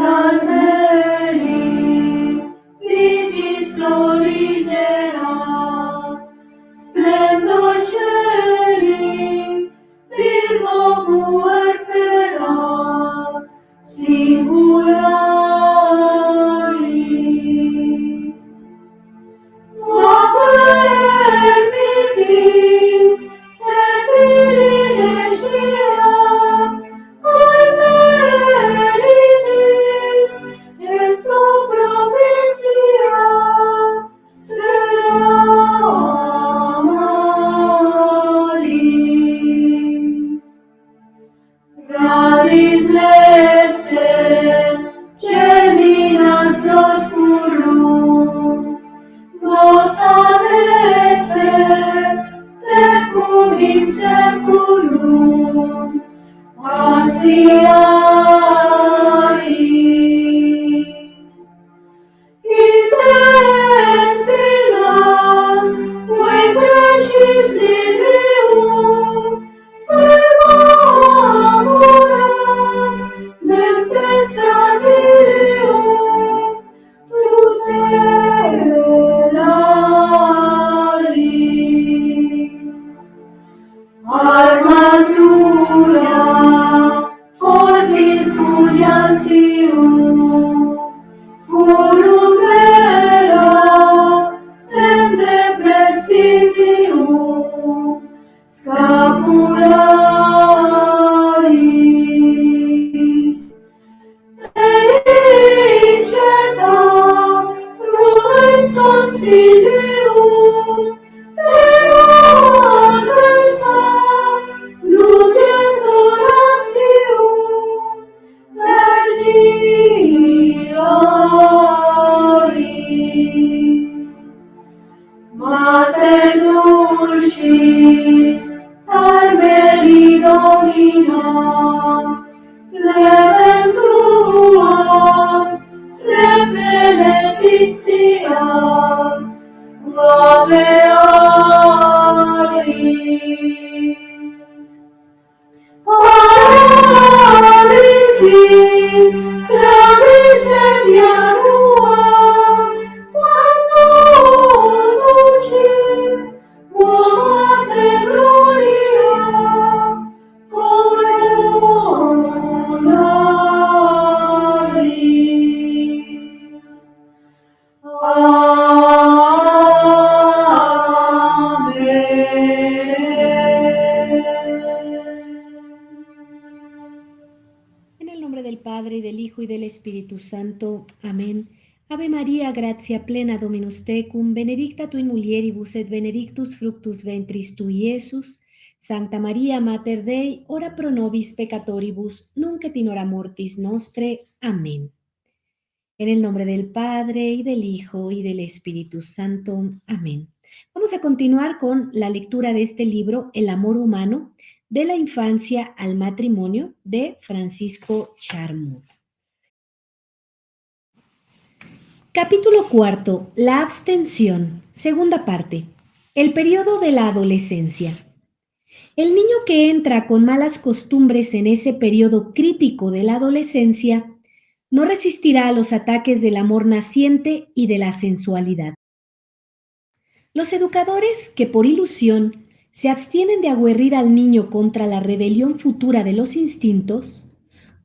Carmeli, vitis florigera, splendor celi, Virgo puerpera, singularis. Mater mitis, serviri nescia, Carmelitis, esto provincia, Stella Maris. Radis leste, germinas proscurum, glossa deste, tecum in seculum, ansiaris. Intensilas, ue crescis lilium, servamuras, mentes fragilium, tutelaris. Armatura, fortis pugnantium, Forum bella, tende presidium, scapularis. Incerta, prudes consilium, pero adversa, luces oratium, Vergiaris. Mater dulcis, Carmeli Domina, Clement tuam, repeletitia, Gabearis. Paralisi, clavis et janua, quando lucim, mater gloria, coronaris. En el nombre del Padre, y del Hijo, y del Espíritu Santo. Amén. Ave María, gratia plena Dominus tecum, benedicta tu in mulieribus et benedictus fructus ventris tui, Iesus. Sancta María, Mater Dei, ora pro nobis peccatoribus, nunc et in hora mortis nostre. Amén. En el nombre del Padre, y del Hijo, y del Espíritu Santo. Amén. Vamos a continuar con la lectura de este libro, El amor humano, de la infancia al matrimonio, de Francisco Charmut. Capítulo 4. La abstención. Segunda parte. El periodo de la adolescencia. El niño que entra con malas costumbres en ese periodo crítico de la adolescencia no resistirá a los ataques del amor naciente y de la sensualidad. Los educadores que por ilusión se abstienen de aguerrir al niño contra la rebelión futura de los instintos,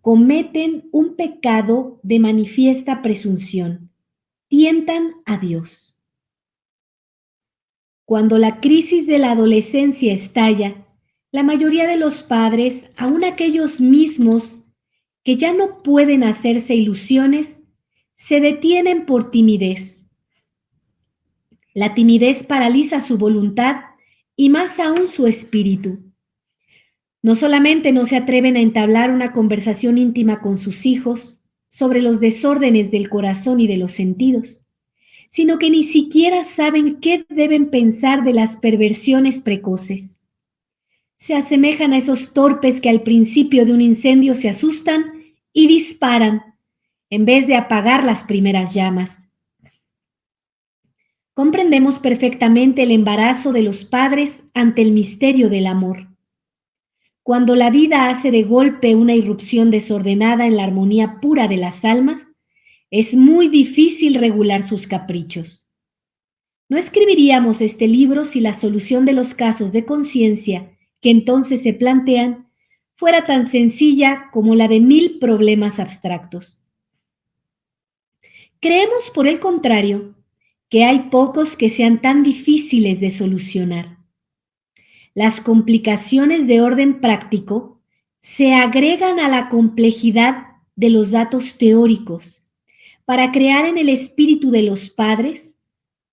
cometen un pecado de manifiesta presunción. Tientan a Dios. Cuando la crisis de la adolescencia estalla, la mayoría de los padres, aun aquellos mismos que ya no pueden hacerse ilusiones, se detienen por timidez. La timidez paraliza su voluntad y más aún su espíritu. No solamente no se atreven a entablar una conversación íntima con sus hijos sobre los desórdenes del corazón y de los sentidos, sino que ni siquiera saben qué deben pensar de las perversiones precoces. Se asemejan a esos torpes que al principio de un incendio se asustan y disparan, en vez de apagar las primeras llamas. Comprendemos perfectamente el embarazo de los padres ante el misterio del amor. cuando la vida hace de golpe una irrupción desordenada en la armonía pura de las almas, es muy difícil regular sus caprichos. No escribiríamos este libro si la solución de los casos de conciencia que entonces se plantean fuera tan sencilla como la de 1000 problemas abstractos. Creemos, por el contrario, que hay pocos que sean tan difíciles de solucionar. Las complicaciones de orden práctico se agregan a la complejidad de los datos teóricos para crear en el espíritu de los padres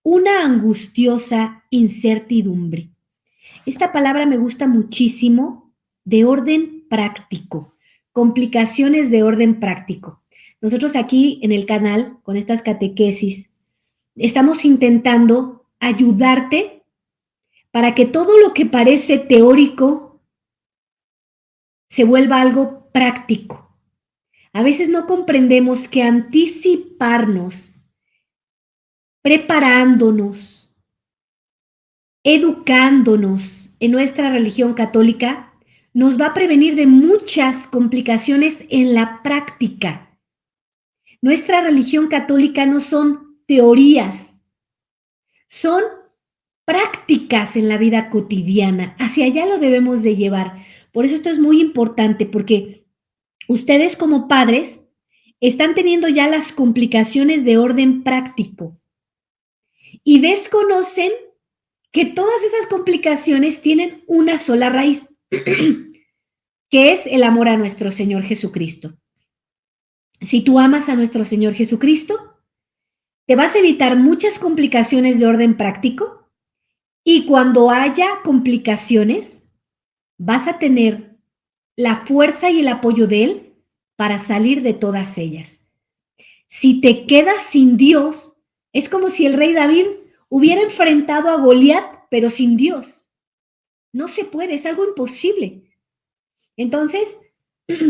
una angustiosa incertidumbre. Esta palabra me gusta muchísimo, de orden práctico, complicaciones de orden práctico. Nosotros aquí en el canal, con estas catequesis, estamos intentando ayudarte para que todo lo que parece teórico se vuelva algo práctico. A veces no comprendemos que anticiparnos, preparándonos, educándonos en nuestra religión católica, nos va a prevenir de muchas complicaciones en la práctica. Nuestra religión católica no son teorías, son prácticas en la vida cotidiana. Hacia allá lo debemos de llevar. Por eso esto es muy importante, porque ustedes como padres están teniendo ya las complicaciones de orden práctico y desconocen que todas esas complicaciones tienen una sola raíz, que es el amor a nuestro Señor Jesucristo. Si tú amas a nuestro Señor Jesucristo, te vas a evitar muchas complicaciones de orden práctico y cuando haya complicaciones, vas a tener la fuerza y el apoyo de Él para salir de todas ellas. Si te quedas sin Dios, es como si el rey David hubiera enfrentado a Goliat, pero sin Dios. No se puede, es algo imposible. Entonces,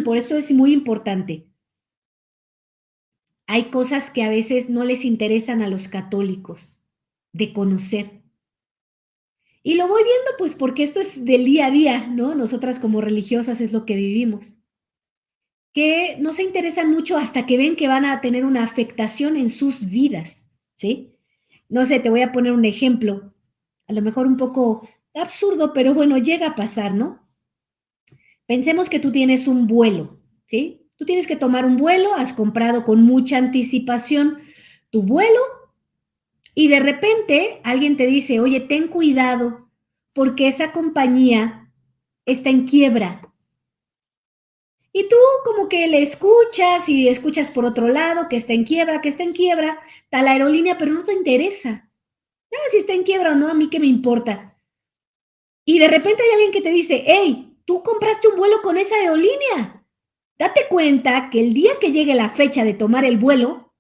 por eso es muy importante. Hay cosas que a veces no les interesan a los católicos de conocer. Y lo voy viendo pues porque esto es del día a día, ¿no? Nosotras como religiosas es lo que vivimos. Que no se interesan mucho hasta que ven que van a tener una afectación en sus vidas, ¿sí? No sé, te voy a poner un ejemplo, a lo mejor un poco absurdo, pero bueno, llega a pasar, ¿no? Pensemos que tú tienes un vuelo, ¿sí? Tú tienes que tomar un vuelo, has comprado con mucha anticipación tu vuelo y de repente alguien te dice, oye, ten cuidado porque esa compañía está en quiebra. Y tú como que le escuchas y escuchas por otro lado que está en quiebra, tal aerolínea, pero no te interesa. Si está en quiebra o no, a mí qué me importa. Y de repente hay alguien que te dice, hey, tú compraste un vuelo con esa aerolínea. Date cuenta que el día que llegue la fecha de tomar el vuelo,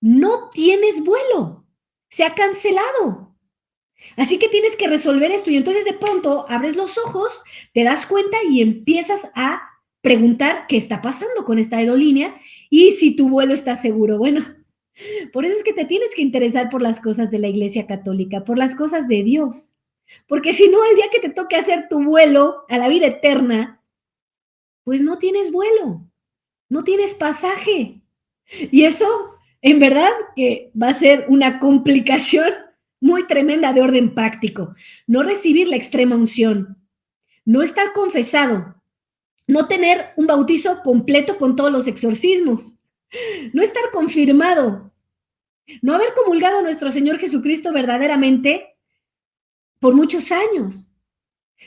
no tienes vuelo. Se ha cancelado. Así que tienes que resolver esto. Y entonces de pronto abres los ojos, te das cuenta y empiezas a preguntar qué está pasando con esta aerolínea y si tu vuelo está seguro. Bueno, por eso es que te tienes que interesar por las cosas de la Iglesia Católica, por las cosas de Dios. Porque si no, el día que te toque hacer tu vuelo a la vida eterna, pues no tienes vuelo, no tienes pasaje. Y eso, en verdad, que va a ser una complicación muy tremenda de orden práctico. No recibir la extrema unción, no estar confesado, no tener un bautizo completo con todos los exorcismos, no estar confirmado, no haber comulgado a nuestro Señor Jesucristo verdaderamente por muchos años.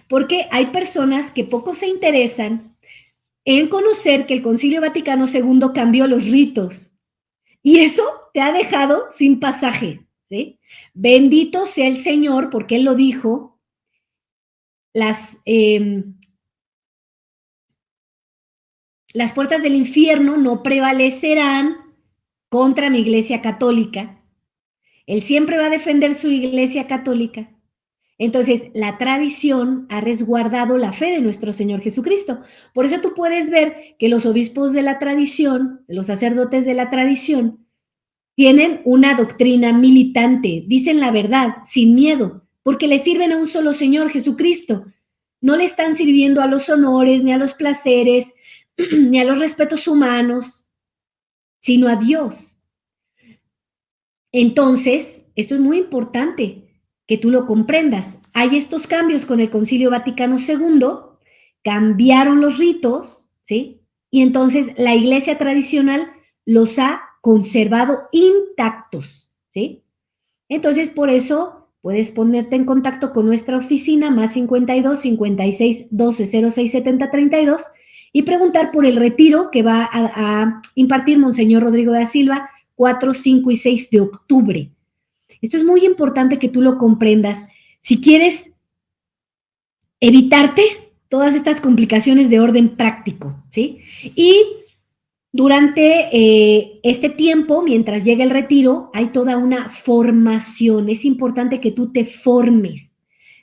Porque hay personas que poco se interesan en conocer que el Concilio Vaticano II cambió los ritos. Y eso te ha dejado sin pasaje, ¿sí? Bendito sea el Señor, porque Él lo dijo, las puertas del infierno no prevalecerán contra mi Iglesia Católica. Él siempre va a defender su Iglesia Católica. Entonces, la tradición ha resguardado la fe de nuestro Señor Jesucristo. Por eso tú puedes ver que los obispos de la tradición, los sacerdotes de la tradición, tienen una doctrina militante, dicen la verdad, sin miedo, porque le sirven a un solo Señor, Jesucristo. no le están sirviendo a los honores, ni a los placeres, ni a los respetos humanos, sino a Dios. Entonces, esto es muy importante que tú lo comprendas. Hay estos cambios con el Concilio Vaticano II, cambiaron los ritos, ¿sí? Y entonces la Iglesia tradicional los ha conservado intactos, ¿sí? Entonces, por eso puedes ponerte en contacto con nuestra oficina más 52 56 12 06 70 32 y preguntar por el retiro que va a impartir Monseñor Rodrigo da Silva 4, 5 y 6 de octubre. Esto es muy importante que tú lo comprendas. Si quieres evitarte todas estas complicaciones de orden práctico, ¿sí? Y durante este tiempo, mientras llega el retiro, hay toda una formación. Es importante que tú te formes.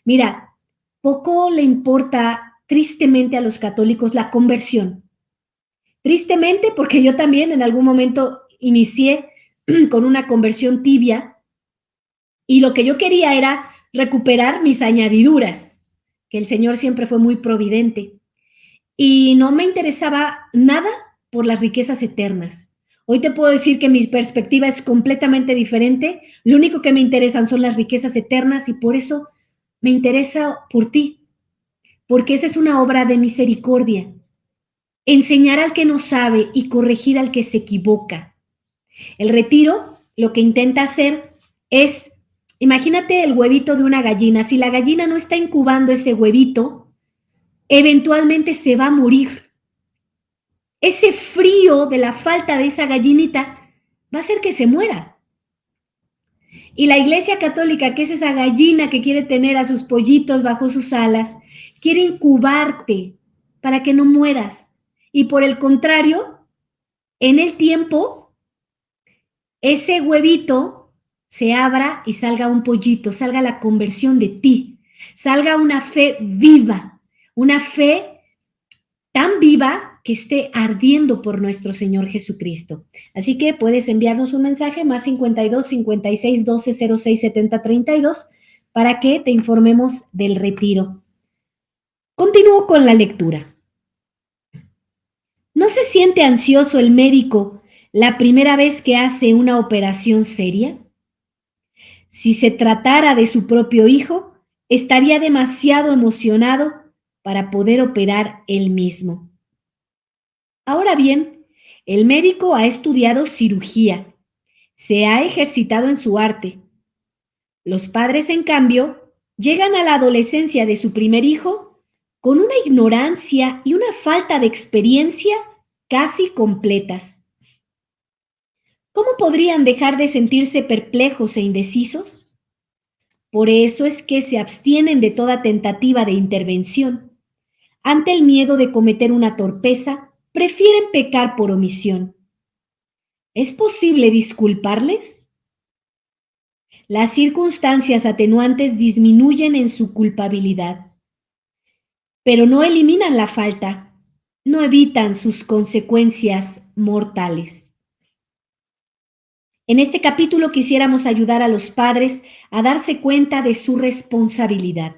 Mira, poco le importa tristemente a los católicos la conversión. Tristemente, porque yo también en algún momento inicié con una conversión tibia y lo que yo quería era recuperar mis añadiduras, que el Señor siempre fue muy providente. Y no me interesaba nada por las riquezas eternas. Hoy te puedo decir que mi perspectiva es completamente diferente. Lo único que me interesan son las riquezas eternas y por eso me interesa por ti, porque esa es una obra de misericordia. Enseñar al que no sabe y corregir al que se equivoca. El retiro lo que intenta hacer es, imagínate el huevito de una gallina. Si la gallina no está incubando ese huevito, eventualmente se va a morir. Ese frío de la falta de esa gallinita va a hacer que se muera. Y la Iglesia Católica, que es esa gallina que quiere tener a sus pollitos bajo sus alas, quiere incubarte para que no mueras. Y por el contrario, en el tiempo, ese huevito se abra y salga un pollito, salga la conversión de ti, salga una fe viva, una fe tan viva que esté ardiendo por nuestro Señor Jesucristo. Así que puedes enviarnos un mensaje más 52 56 12 06 70 32 para que te informemos del retiro. Continúo con la lectura. ¿No se siente ansioso el médico la primera vez que hace una operación seria? Si se tratara de su propio hijo, estaría demasiado emocionado para poder operar él mismo. Ahora bien, el médico ha estudiado cirugía, se ha ejercitado en su arte. Los padres, en cambio, llegan a la adolescencia de su primer hijo con una ignorancia y una falta de experiencia casi completas. ¿Cómo podrían dejar de sentirse perplejos e indecisos? Por eso es que se abstienen de toda tentativa de intervención. Ante el miedo de cometer una torpeza, prefieren pecar por omisión. ¿Es posible disculparles? Las circunstancias atenuantes disminuyen en su culpabilidad, pero no eliminan la falta, no evitan sus consecuencias mortales. En este capítulo quisiéramos ayudar a los padres a darse cuenta de su responsabilidad.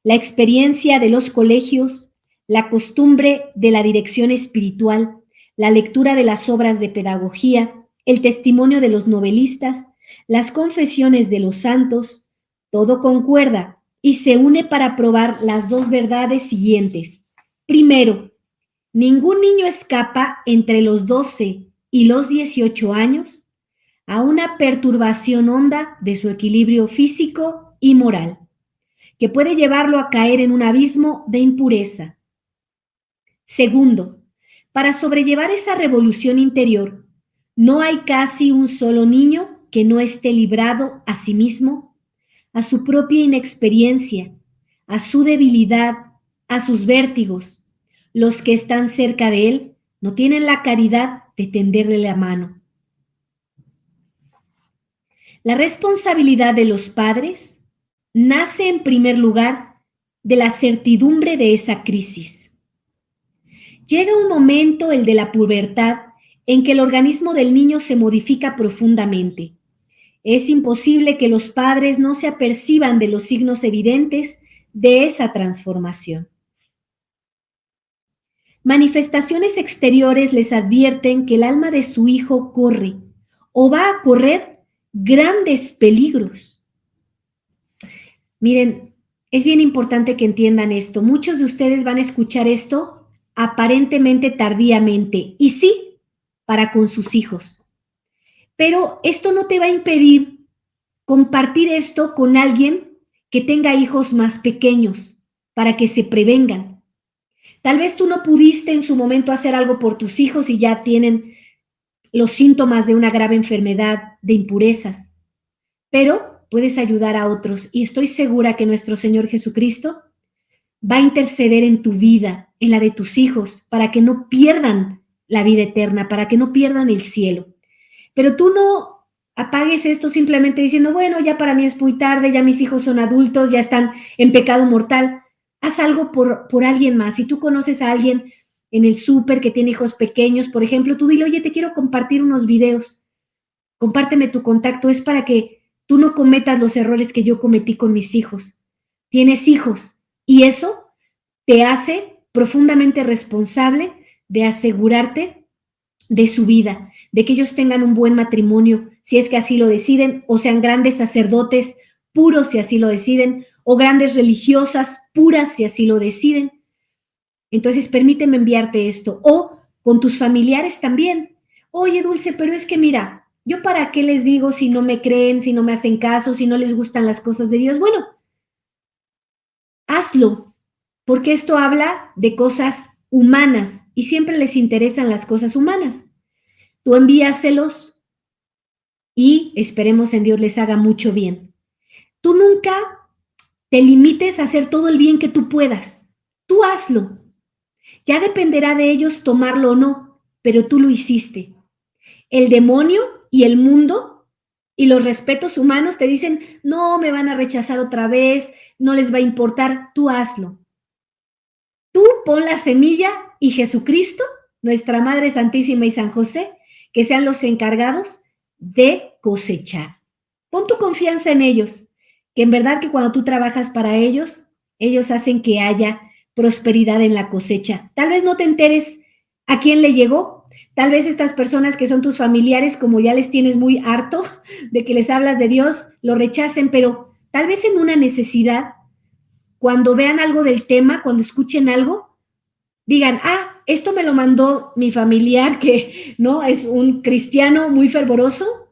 La experiencia de los colegios, la costumbre de la dirección espiritual, la lectura de las obras de pedagogía, el testimonio de los novelistas, las confesiones de los santos, todo concuerda y se une para probar las dos verdades siguientes. Primero, ningún niño escapa entre los 12 y los 18 años a una perturbación honda de su equilibrio físico y moral, que puede llevarlo a caer en un abismo de impureza. Segundo, para sobrellevar esa revolución interior, no hay casi un solo niño que no esté librado a sí mismo, a su propia inexperiencia, a su debilidad, a sus vértigos. Los que están cerca de él no tienen la caridad de tenderle la mano. La responsabilidad de los padres nace en primer lugar de la certidumbre de esa crisis. Llega un momento, el de la pubertad, en que el organismo del niño se modifica profundamente. Es imposible que los padres no se aperciban de los signos evidentes de esa transformación. Manifestaciones exteriores les advierten que el alma de su hijo corre o va a correr grandes peligros. Miren, es bien importante que entiendan esto. Muchos de ustedes van a escuchar esto aparentemente tardíamente, y sí, para con sus hijos. Pero esto no te va a impedir compartir esto con alguien que tenga hijos más pequeños, para que se prevengan. Tal vez tú no pudiste en su momento hacer algo por tus hijos y ya tienen los síntomas de una grave enfermedad, de impurezas, pero puedes ayudar a otros, y estoy segura que nuestro Señor Jesucristo va a interceder en tu vida, en la de tus hijos, para que no pierdan la vida eterna, para que no pierdan el cielo. Pero tú no apagues esto simplemente diciendo, bueno, ya para mí es muy tarde, ya mis hijos son adultos, ya están en pecado mortal. Haz algo por alguien más. Si tú conoces a alguien en el súper que tiene hijos pequeños, por ejemplo, tú dile, oye, te quiero compartir unos videos, compárteme tu contacto, es para que tú no cometas los errores que yo cometí con mis hijos. Tienes hijos y eso te hace profundamente responsable de asegurarte de su vida, de que ellos tengan un buen matrimonio, si es que así lo deciden, o sean grandes sacerdotes puros si así lo deciden, o grandes religiosas puras si así lo deciden. Entonces, permíteme enviarte esto. O con tus familiares también. Oye, Dulce, pero es que mira, ¿yo para qué les digo si no me creen, si no me hacen caso, si no les gustan las cosas de Dios? Bueno, hazlo, porque esto habla de cosas humanas y siempre les interesan las cosas humanas. Tú envíaselos y esperemos en Dios les haga mucho bien. Tú nunca te limites a hacer todo el bien que tú puedas. Tú hazlo. Ya dependerá de ellos tomarlo o no, pero tú lo hiciste. El demonio y el mundo y los respetos humanos te dicen, no, me van a rechazar otra vez, no les va a importar, tú hazlo. Tú pon la semilla y Jesucristo, nuestra Madre Santísima y San José, que sean los encargados de cosechar. Pon tu confianza en ellos, que en verdad que cuando tú trabajas para ellos, ellos hacen que haya prosperidad en la cosecha. Tal vez no te enteres a quién le llegó, tal vez estas personas que son tus familiares, como ya les tienes muy harto de que les hablas de Dios, lo rechacen, pero tal vez en una necesidad, cuando vean algo del tema, cuando escuchen algo, digan, esto me lo mandó mi familiar que no es un cristiano muy fervoroso,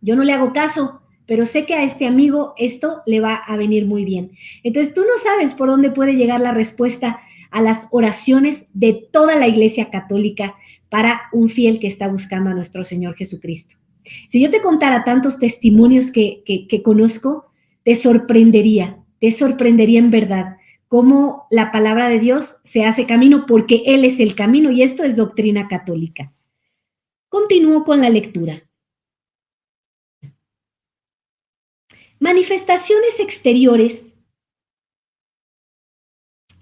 yo no le hago caso, pero sé que a este amigo esto le va a venir muy bien. Entonces tú no sabes por dónde puede llegar la respuesta a las oraciones de toda la Iglesia Católica para un fiel que está buscando a nuestro Señor Jesucristo. Si yo te contara tantos testimonios que conozco, te sorprendería en verdad cómo la palabra de Dios se hace camino, porque Él es el camino y esto es doctrina católica. Continúo con la lectura. Manifestaciones exteriores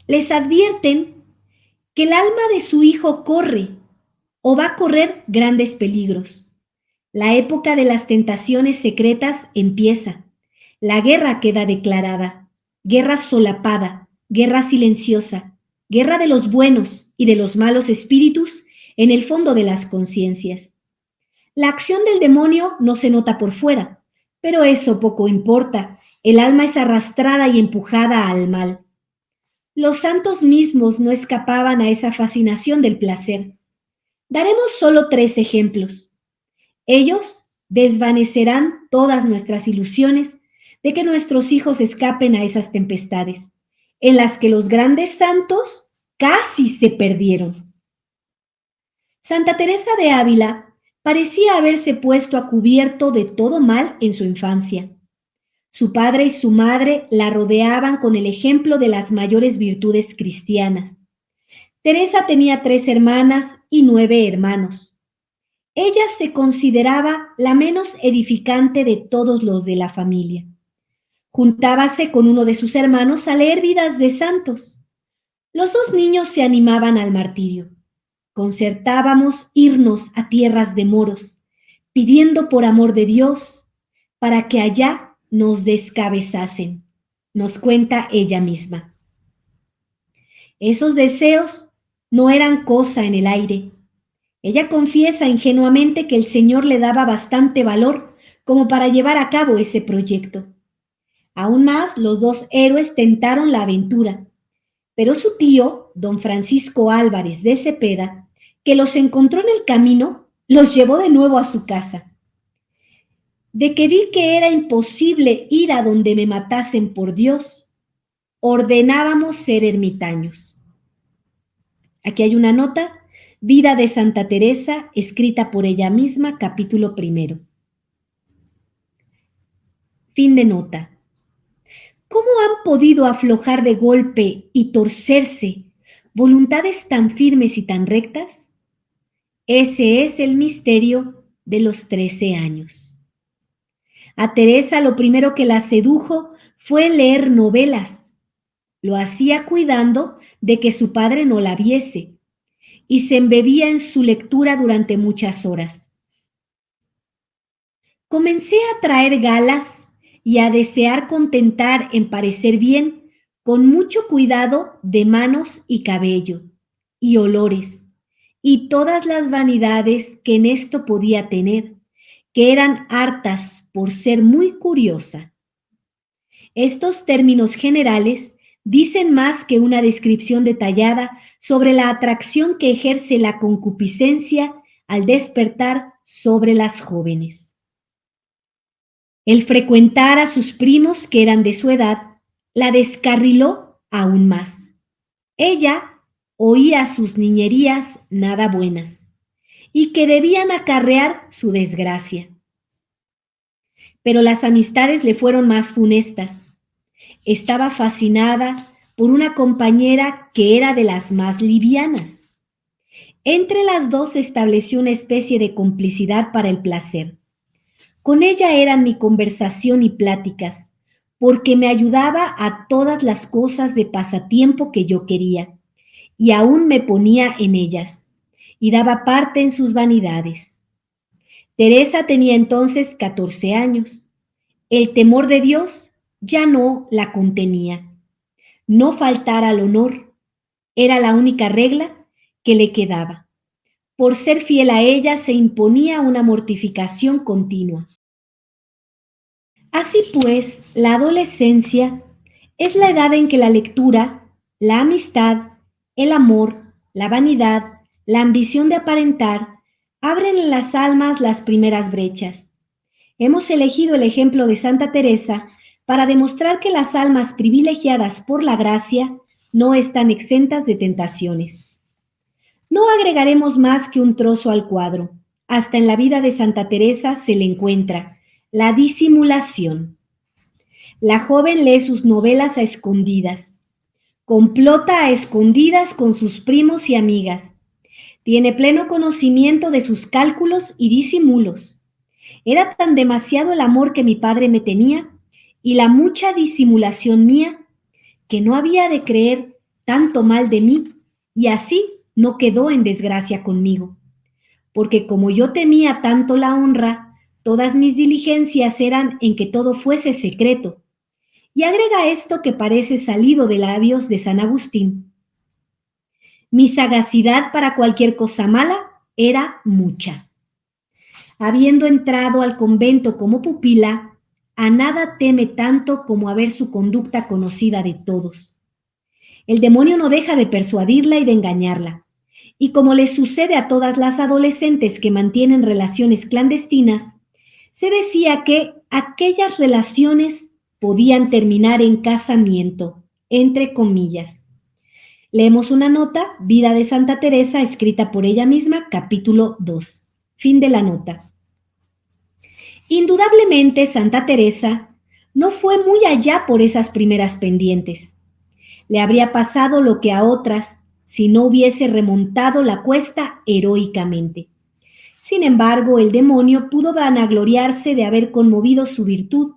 les advierten que el alma de su hijo corre o va a correr grandes peligros. La época de las tentaciones secretas empieza. La guerra queda declarada, guerra solapada, guerra silenciosa, guerra de los buenos y de los malos espíritus en el fondo de las conciencias. La acción del demonio no se nota por fuera, pero eso poco importa. El alma es arrastrada y empujada al mal. Los santos mismos no escapaban a esa fascinación del placer. Daremos solo 3 ejemplos. Ellos desvanecerán todas nuestras ilusiones de que nuestros hijos escapen a esas tempestades, en las que los grandes santos casi se perdieron. Santa Teresa de Ávila parecía haberse puesto a cubierto de todo mal en su infancia. Su padre y su madre la rodeaban con el ejemplo de las mayores virtudes cristianas. Teresa tenía 3 hermanas y 9 hermanos. Ella se consideraba la menos edificante de todos los de la familia. Juntábase con uno de sus hermanos a leer vidas de santos. Los 2 niños se animaban al martirio. Concertábamos irnos a tierras de moros, pidiendo por amor de Dios, para que allá nos descabezasen. nos cuenta ella misma. Esos deseos no eran cosa en el aire. Ella confiesa ingenuamente que el Señor le daba bastante valor como para llevar a cabo ese proyecto. Aún más, los dos héroes tentaron la aventura, pero su tío, don Francisco Álvarez de Cepeda, que los encontró en el camino, los llevó de nuevo a su casa. De que vi que era imposible ir a donde me matasen por Dios, ordenábamos ser ermitaños. Aquí hay una nota, Vida de Santa Teresa, escrita por ella misma, capítulo 1. Fin de nota. ¿Cómo han podido aflojar de golpe y torcerse voluntades tan firmes y tan rectas? Ese es el misterio de los 13 años. A Teresa lo primero que la sedujo fue leer novelas. Lo hacía cuidando de que su padre no la viese y se embebía en su lectura durante muchas horas. Comencé a traer galas y a desear contentar en parecer bien, con mucho cuidado de manos y cabello, y olores, y todas las vanidades que en esto podía tener, que eran hartas por ser muy curiosa. Estos términos generales dicen más que una descripción detallada sobre la atracción que ejerce la concupiscencia al despertar sobre las jóvenes. El frecuentar a sus primos que eran de su edad la descarriló aún más. Ella oía sus niñerías nada buenas y que debían acarrear su desgracia. Pero las amistades le fueron más funestas. Estaba fascinada por una compañera que era de las más livianas. Entre las dos se estableció una especie de complicidad para el placer. Con ella eran mi conversación y pláticas, porque me ayudaba a todas las cosas de pasatiempo que yo quería, y aún me ponía en ellas, y daba parte en sus vanidades. Teresa tenía entonces 14 años. El temor de Dios ya no la contenía. No faltar al honor era la única regla que le quedaba. Por ser fiel a ella se imponía una mortificación continua. Así pues, la adolescencia es la edad en que la lectura, la amistad, el amor, la vanidad, la ambición de aparentar, abren en las almas las primeras brechas. Hemos elegido el ejemplo de Santa Teresa para demostrar que las almas privilegiadas por la gracia no están exentas de tentaciones. No agregaremos más que un trozo al cuadro. Hasta en la vida de Santa Teresa se le encuentra la disimulación. La joven lee sus novelas a escondidas, complota a escondidas con sus primos y amigas, tiene pleno conocimiento de sus cálculos y disimulos. Era tan demasiado el amor que mi padre me tenía y la mucha disimulación mía que no había de creer tanto mal de mí, y así no quedó en desgracia conmigo, porque como yo temía tanto la honra, todas mis diligencias eran en que todo fuese secreto. Y agrega esto que parece salido de labios de San Agustín: mi sagacidad para cualquier cosa mala era mucha. Habiendo entrado al convento como pupila, a nada teme tanto como a ver su conducta conocida de todos. El demonio no deja de persuadirla y de engañarla. Y como le sucede a todas las adolescentes que mantienen relaciones clandestinas, se decía que aquellas relaciones podían terminar en casamiento, entre comillas. Leemos una nota, Vida de Santa Teresa, escrita por ella misma, capítulo 2. Fin de la nota. Indudablemente, Santa Teresa no fue muy allá por esas primeras pendientes. Le habría pasado lo que a otras si no hubiese remontado la cuesta heroicamente. Sin embargo, el demonio pudo vanagloriarse de haber conmovido su virtud.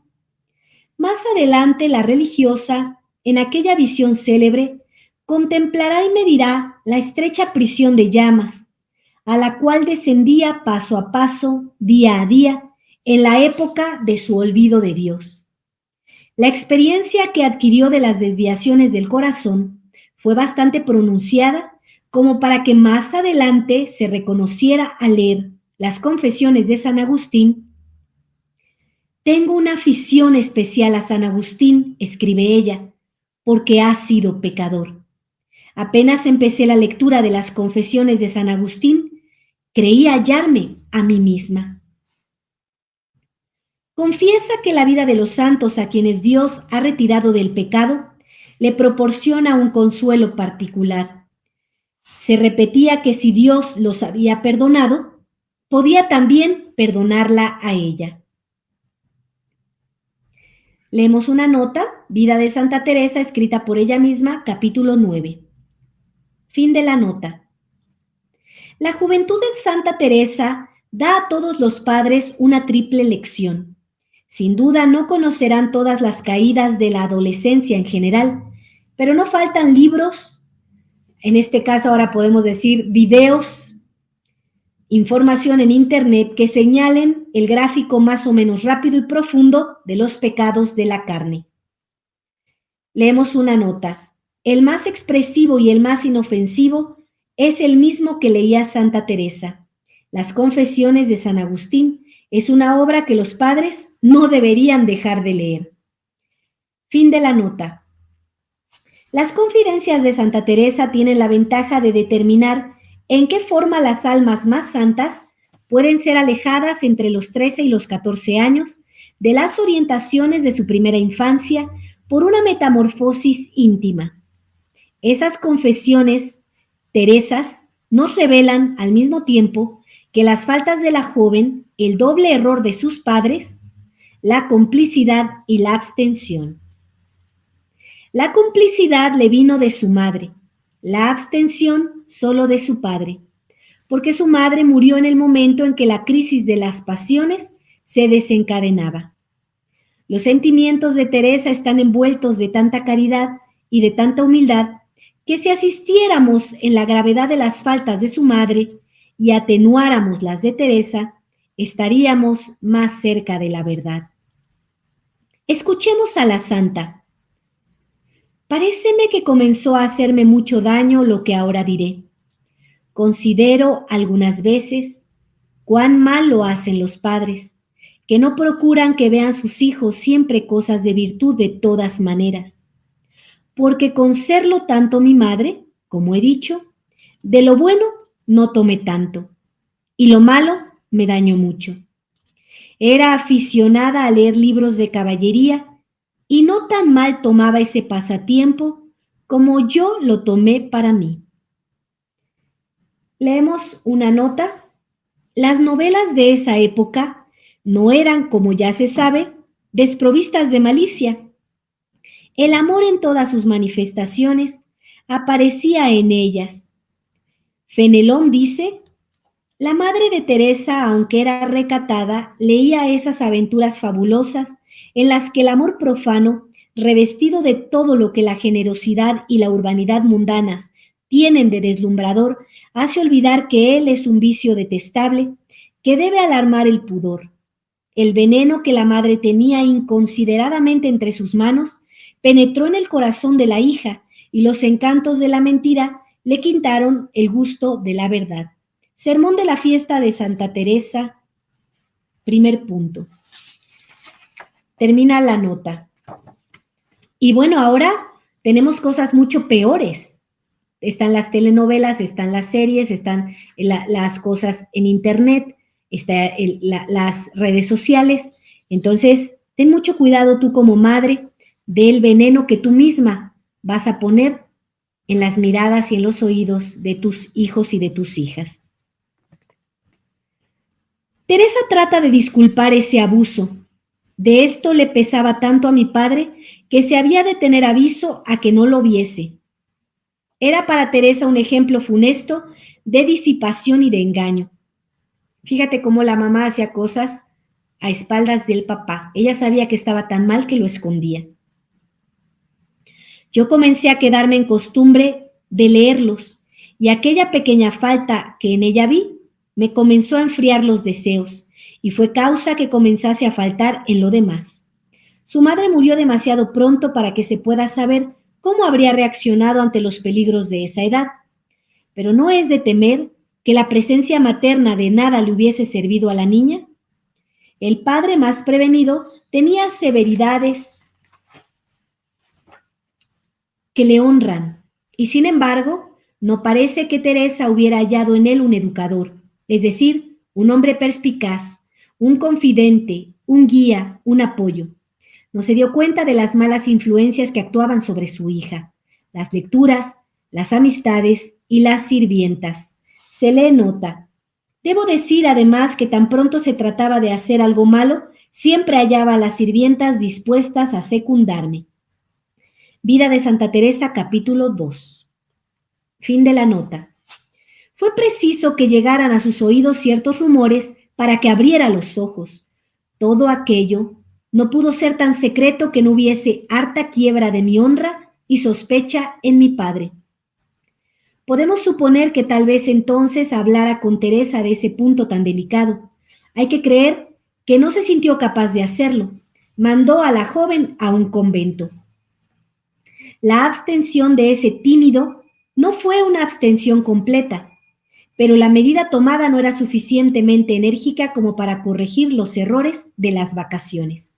Más adelante, la religiosa, en aquella visión célebre, contemplará y medirá la estrecha prisión de llamas, a la cual descendía paso a paso, día a día, en la época de su olvido de Dios. La experiencia que adquirió de las desviaciones del corazón fue bastante pronunciada como para que más adelante se reconociera al leer las confesiones de San Agustín. Tengo una afición especial a San Agustín, escribe ella, porque ha sido pecador. Apenas empecé la lectura de las confesiones de San Agustín, creí hallarme a mí misma. Confiesa que la vida de los santos a quienes Dios ha retirado del pecado le proporciona un consuelo particular. Se repetía que si Dios los había perdonado, podía también perdonarla a ella. Leemos una nota, Vida de Santa Teresa, escrita por ella misma, capítulo 9. Fin de la nota. La juventud de Santa Teresa da a todos los padres una triple lección. Sin duda no conocerán todas las caídas de la adolescencia en general, pero no faltan libros, en este caso ahora podemos decir videos, información en internet que señalen el gráfico más o menos rápido y profundo de los pecados de la carne. Leemos una nota. El más expresivo y el más inofensivo es el mismo que leía Santa Teresa. Las Confesiones de San Agustín es una obra que los padres no deberían dejar de leer. Fin de la nota. Las confidencias de Santa Teresa tienen la ventaja de determinar en qué forma las almas más santas pueden ser alejadas entre los 13 y los 14 años de las orientaciones de su primera infancia por una metamorfosis íntima. Esas confesiones teresas nos revelan al mismo tiempo que las faltas de la joven, el doble error de sus padres, la complicidad y la abstención. La complicidad le vino de su madre, la abstención solo de su padre, porque su madre murió en el momento en que la crisis de las pasiones se desencadenaba. Los sentimientos de Teresa están envueltos de tanta caridad y de tanta humildad que si asistiéramos en la gravedad de las faltas de su madre y atenuáramos las de Teresa, estaríamos más cerca de la verdad. Escuchemos a la santa. Paréceme que comenzó a hacerme mucho daño lo que ahora diré. Considero algunas veces cuán mal lo hacen los padres, que no procuran que vean sus hijos siempre cosas de virtud de todas maneras. Porque con serlo tanto mi madre, como he dicho, de lo bueno no tomé tanto, y lo malo me dañó mucho. Era aficionada a leer libros de caballería y no tan mal tomaba ese pasatiempo como yo lo tomé para mí. Leemos una nota. Las novelas de esa época no eran, como ya se sabe, desprovistas de malicia. El amor en todas sus manifestaciones aparecía en ellas. Fenelón dice: la madre de Teresa, aunque era recatada, leía esas aventuras fabulosas en las que el amor profano, revestido de todo lo que la generosidad y la urbanidad mundanas tienen de deslumbrador, hace olvidar que él es un vicio detestable que debe alarmar el pudor. El veneno que la madre tenía inconsideradamente entre sus manos penetró en el corazón de la hija y los encantos de la mentira le quitaron el gusto de la verdad. Sermón de la fiesta de Santa Teresa, primer punto. Termina la nota. Y bueno, ahora tenemos cosas mucho peores. Están las telenovelas, están las series, están las cosas en internet, están las redes sociales. Entonces, ten mucho cuidado tú como madre del veneno que tú misma vas a poner en las miradas y en los oídos de tus hijos y de tus hijas. Teresa trata de disculpar ese abuso. De esto le pesaba tanto a mi padre que se había de tener aviso a que no lo viese. Era para Teresa un ejemplo funesto de disipación y de engaño. Fíjate cómo la mamá hacía cosas a espaldas del papá. Ella sabía que estaba tan mal que lo escondía. Yo comencé a quedarme en costumbre de leerlos y aquella pequeña falta que en ella vi me comenzó a enfriar los deseos y fue causa que comenzase a faltar en lo demás. Su madre murió demasiado pronto para que se pueda saber cómo habría reaccionado ante los peligros de esa edad. Pero no es de temer que la presencia materna de nada le hubiese servido a la niña. El padre más prevenido tenía severidades que le honran, y sin embargo, no parece que Teresa hubiera hallado en él un educador, es decir, un hombre perspicaz, un confidente, un guía, un apoyo. No se dio cuenta de las malas influencias que actuaban sobre su hija, las lecturas, las amistades y las sirvientas. Se le nota. Debo decir además que tan pronto se trataba de hacer algo malo, siempre hallaba a las sirvientas dispuestas a secundarme. Vida de Santa Teresa, capítulo 2. Fin de la nota. Fue preciso que llegaran a sus oídos ciertos rumores para que abriera los ojos. Todo aquello no pudo ser tan secreto que no hubiese harta quiebra de mi honra y sospecha en mi padre. Podemos suponer que tal vez entonces hablara con Teresa de ese punto tan delicado. Hay que creer que no se sintió capaz de hacerlo. Mandó a la joven a un convento. La abstención de ese tímido no fue una abstención completa, pero la medida tomada no era suficientemente enérgica como para corregir los errores de las vacaciones.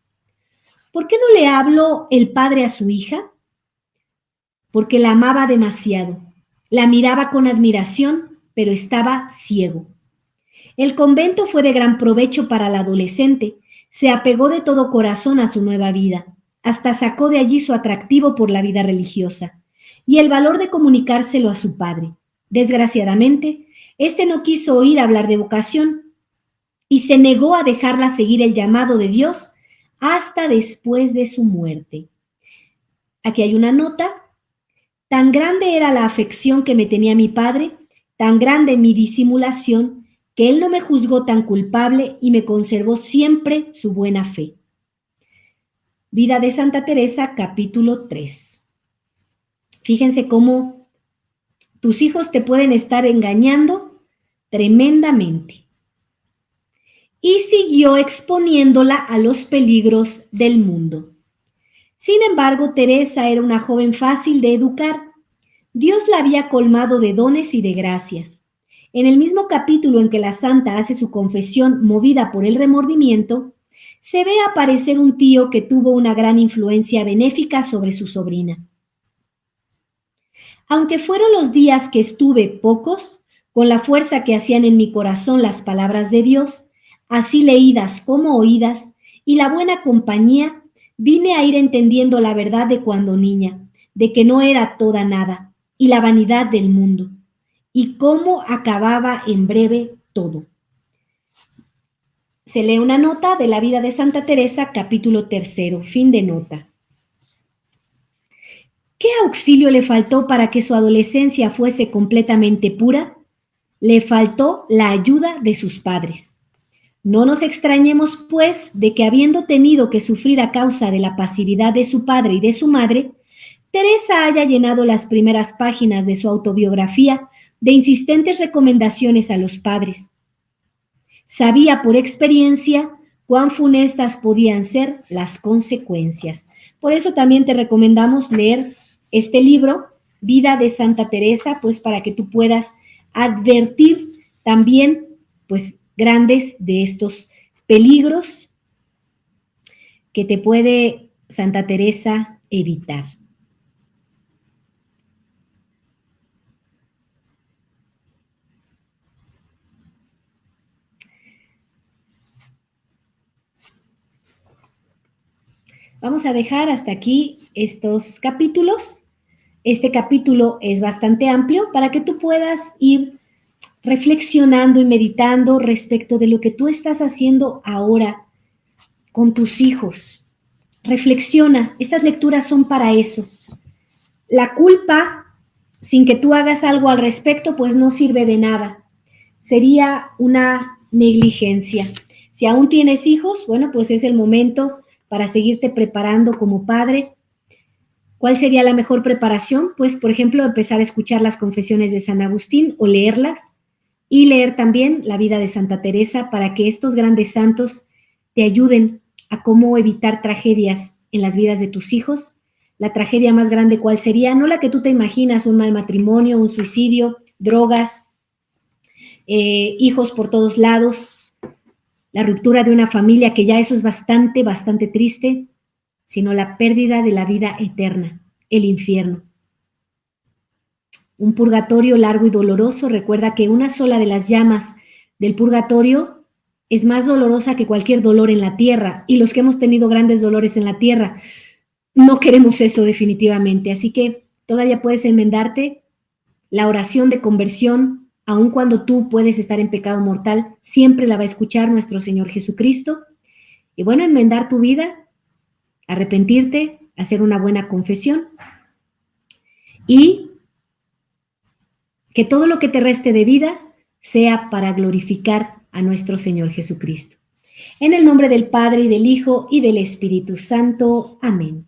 ¿Por qué no le habló el padre a su hija? Porque la amaba demasiado. La miraba con admiración, pero estaba ciego. El convento fue de gran provecho para la adolescente. Se apegó de todo corazón a su nueva vida. Hasta sacó de allí su atractivo por la vida religiosa y el valor de comunicárselo a su padre. Desgraciadamente, éste no quiso oír hablar de vocación y se negó a dejarla seguir el llamado de Dios hasta después de su muerte. Aquí hay una nota. Tan grande era la afección que me tenía mi padre, tan grande mi disimulación, que él no me juzgó tan culpable y me conservó siempre su buena fe. Vida de Santa Teresa, capítulo 3. Fíjense cómo tus hijos te pueden estar engañando tremendamente. Y siguió exponiéndola a los peligros del mundo. Sin embargo, Teresa era una joven fácil de educar. Dios la había colmado de dones y de gracias. En el mismo capítulo en que la santa hace su confesión movida por el remordimiento, se ve aparecer un tío que tuvo una gran influencia benéfica sobre su sobrina. Aunque fueron los días que estuve pocos, con la fuerza que hacían en mi corazón las palabras de Dios, así leídas como oídas, y la buena compañía, vine a ir entendiendo la verdad de cuando niña, de que no era toda nada, y la vanidad del mundo, y cómo acababa en breve todo. Se lee una nota de la vida de Santa Teresa, capítulo 3, fin de nota. ¿Qué auxilio le faltó para que su adolescencia fuese completamente pura? Le faltó la ayuda de sus padres. No nos extrañemos, pues, de que habiendo tenido que sufrir a causa de la pasividad de su padre y de su madre, Teresa haya llenado las primeras páginas de su autobiografía de insistentes recomendaciones a los padres. Sabía por experiencia cuán funestas podían ser las consecuencias. Por eso también te recomendamos leer este libro, Vida de Santa Teresa, pues para que tú puedas advertir también, pues, grandes de estos peligros que te puede Santa Teresa evitar. Vamos a dejar hasta aquí estos capítulos. Este capítulo es bastante amplio para que tú puedas ir reflexionando y meditando respecto de lo que tú estás haciendo ahora con tus hijos. Reflexiona, estas lecturas son para eso. La culpa, sin que tú hagas algo al respecto, pues no sirve de nada. Sería una negligencia. Si aún tienes hijos, bueno, pues es el momento para seguirte preparando como padre. ¿Cuál sería la mejor preparación? Pues, por ejemplo, empezar a escuchar las confesiones de San Agustín o leerlas y leer también la vida de Santa Teresa para que estos grandes santos te ayuden a cómo evitar tragedias en las vidas de tus hijos. La tragedia más grande, ¿cuál sería? No la que tú te imaginas, un mal matrimonio, un suicidio, drogas, hijos por todos lados, la ruptura de una familia, que ya eso es bastante, bastante triste, sino la pérdida de la vida eterna, el infierno. Un purgatorio largo y doloroso. Recuerda que una sola de las llamas del purgatorio es más dolorosa que cualquier dolor en la tierra, y los que hemos tenido grandes dolores en la tierra, no queremos eso definitivamente. Así que todavía puedes enmendarte. La oración de conversión, aun cuando tú puedes estar en pecado mortal, siempre la va a escuchar nuestro Señor Jesucristo. Y bueno, enmendar tu vida, arrepentirte, hacer una buena confesión, y que todo lo que te reste de vida sea para glorificar a nuestro Señor Jesucristo. En el nombre del Padre, y del Hijo, y del Espíritu Santo. Amén.